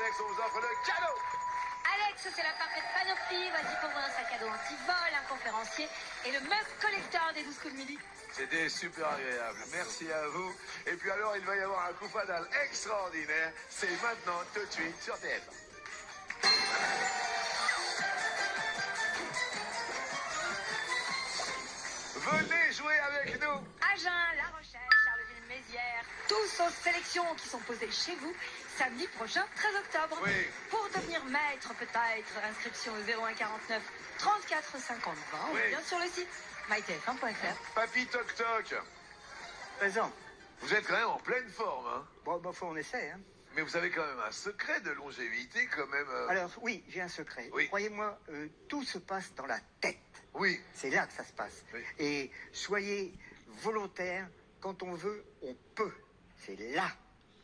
Alex, on vous offre le cadeau. Alex, c'est la parfaite panoplie. Voici pour vous un sac à dos anti-vol, un conférencier et le meuble collector des 12 coups de midi. C'était super agréable, merci à vous. Et puis alors, il va y avoir un coup fatal extraordinaire. C'est maintenant, tout de suite, sur TF1. Venez jouer avec nous. Agen, La Rochelle, Charleville-Mézières, tous aux sélections qui sont posées chez vous samedi prochain, 13 octobre. Oui. Pour devenir maître, peut-être, inscription au 01 49 34 50 20 Oui. ou bien sur le site mytf1.fr. Papy Toc Toc, Présent. vous êtes quand même en pleine forme, hein. Bon, faut on essaie, hein. Mais vous avez quand même un secret de longévité, quand même. Alors, oui, j'ai un secret. Oui. Croyez-moi, tout se passe dans la tête. Oui. C'est là que ça se passe. Oui. Et soyez volontaires. Quand on veut, on peut. C'est là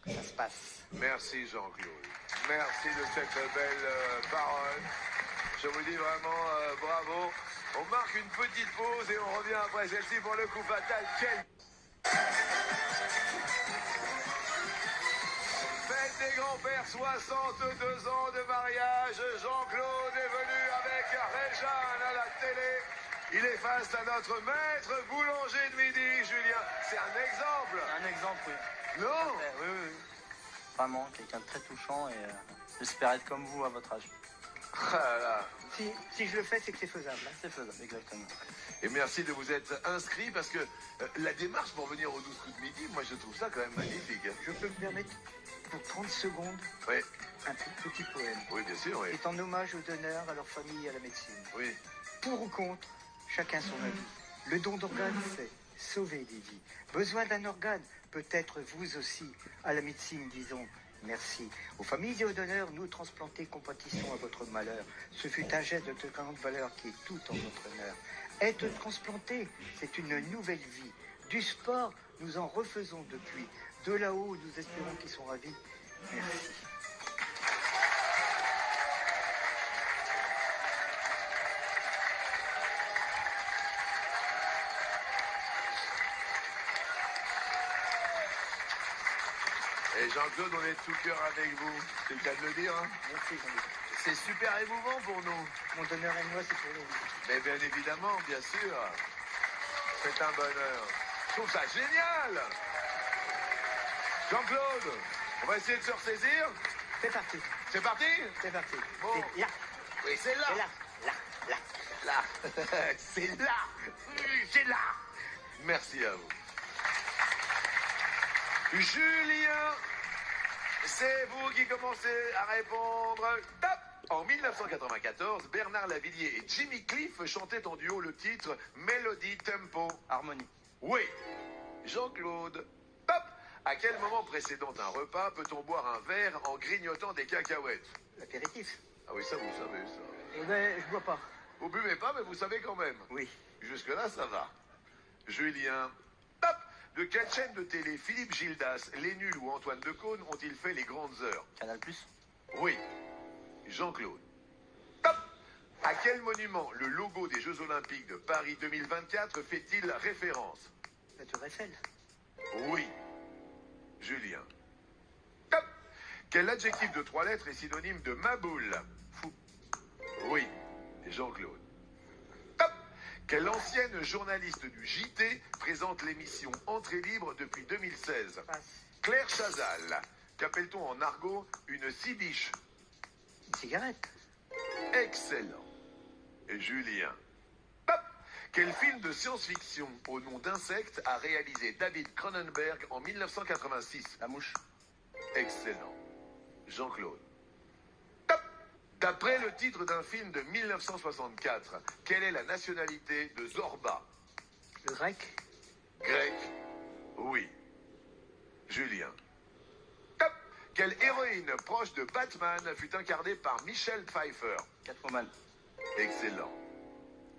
que ça se passe. Merci Jean-Claude. Merci de cette belle parole. Je vous dis vraiment bravo. On marque une petite pause et on revient après celle-ci pour le coup fatal. Quel... Fête des grands-pères, 62 ans de mariage. Jean-Claude est venu avec Réjeanne à la télé. Il est face à notre maître boulanger de midi, Julien. C'est un exemple. Un exemple, oui. Non. Oui, oui, oui. Vraiment, quelqu'un de très touchant et j'espère être comme vous à votre âge. Ah là. Si je le fais, c'est que c'est faisable, hein. C'est faisable, exactement. Et merci de vous être inscrit parce que la démarche pour venir aux 12 coups de midi, moi je trouve ça quand même magnifique. Je peux me permettre, pour 30 secondes, Oui, un petit poème. oui, bien sûr, oui. C'est en hommage aux donneurs, à leur famille et à la médecine. Oui. Pour ou contre, chacun son avis. Le don d'organes, c'est sauver des vies. Besoin d'un organe, peut-être vous aussi. À la médecine, disons merci. Aux familles et aux donneurs, nous transplantés, compatissons à votre malheur. Ce fut un geste de grande valeur qui est tout en notre honneur. Être transplanté, c'est une nouvelle vie. Du sport, nous en refaisons depuis. De là-haut, nous espérons qu'ils sont ravis. Merci. Et Jean-Claude, on est de tout cœur avec vous. C'est le cas de le dire, hein. Merci, Jean-Luc. C'est super émouvant pour nous. Mon donneur et moi, c'est pour nous. Mais bien évidemment, bien sûr. C'est un bonheur. Je trouve ça génial. Jean-Claude, on va essayer de se ressaisir. C'est parti. C'est parti? C'est parti. Bon. C'est là. Oui, c'est là. C'est là. Là. Là. Là. C'est là. C'est là. Merci à vous. Julien, c'est vous qui commencez à répondre. Top. En 1994, Bernard Lavillier et Jimmy Cliff chantaient en duo le titre Mélodie Tempo. Harmonie. Oui. Jean-Claude. Top. À quel moment précédant un repas peut-on boire un verre en grignotant des cacahuètes? L'apéritif. Ah oui, ça vous savez ça. Eh ben, je bois pas. Vous buvez pas, mais vous savez quand même. Oui. Jusque-là, ça va. Julien. Top. De quelle chaîne de télé Philippe Gildas, Les Nuls ou Antoine Decaune ont-ils fait les grandes heures? Canal+. Oui. Jean-Claude. Top. À quel monument le logo des Jeux Olympiques de Paris 2024 fait-il référence? La Tour Eiffel. Oui. Julien. Top. Quel adjectif de 3 lettres est synonyme de maboule? Fou. Oui. Jean-Claude. Top. Quelle ancienne journaliste du JT présente l'émission Entrée libre depuis 2016? Passe. Claire Chazal. Qu'appelle-t-on en argot une cibiche? Une cigarette. Excellent. Et Julien. Top. Quel film de science-fiction au nom d'insectes a réalisé David Cronenberg en 1986? La mouche. Excellent. Jean-Claude. Top. D'après le titre d'un film de 1964, quelle est la nationalité de Zorba? Le grec. Grec. Oui. Julien. Top. Quelle héroïne proche de Batman fut incarnée par Michelle Pfeiffer? Catwoman. Excellent.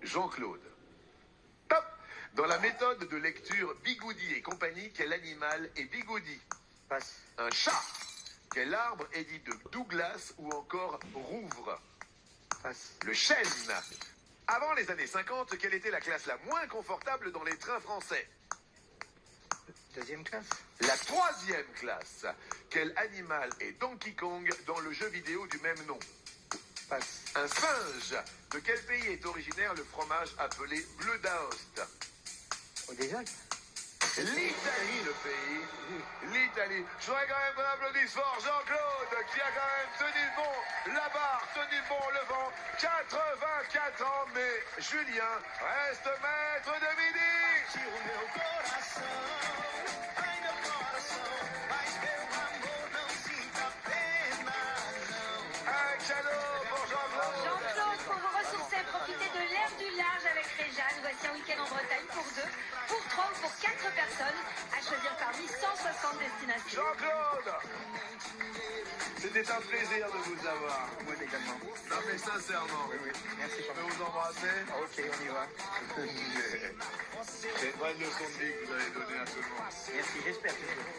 Jean-Claude. Top. Dans la méthode de lecture Bigoudi et compagnie, quel animal est Bigoudi? Passe. Un chat. Quel arbre est dit de Douglas ou encore Rouvre? Passe. Le chêne. Avant les années 50, quelle était la classe la moins confortable dans les trains français? Deuxième classe. La troisième classe. Quel animal est Donkey Kong dans le jeu vidéo du même nom? Passe. Un singe. De quel pays est originaire le fromage appelé bleu d'Aoste? Au déjà. L'Italie, le pays. L'Italie. Je voudrais quand même qu'on applaudisse fort Jean-Claude, qui a quand même tenu bon la barre, tenu bon le vent. 84 ans, mais Julien reste maître de midi. Un cadeau pour Jean-Claude. Jean-Claude, pour vous ressourcer, profitez de l'air du large avec Réjeanne. Voici un week-end en Bretagne pour 2, pour 3 ou pour 4 personnes, à choisir parmi 160 destinations. Jean-Claude, c'était un plaisir de vous avoir. Moi également. Non mais sincèrement, Oui, oui. Merci, je papa. peux vous embrasser. Ok, on y va. C'est une vraie leçon de vie que vous avez donnée à tout le monde. Merci, j'espère.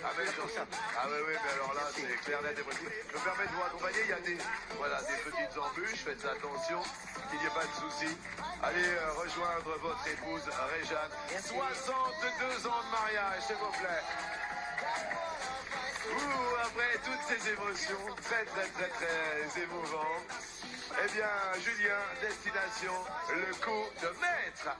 Ah, mais oui, mais alors là, c'est clair, net et précis. Je me permets de vous accompagner, il y a des petites embûches, faites attention, qu'il n'y ait pas de soucis. Allez rejoindre votre épouse Réjeanne. 62 ans de mariage, s'il vous plaît. Après toutes ces émotions très émouvantes, eh bien, Julien, destination, le coup de maître.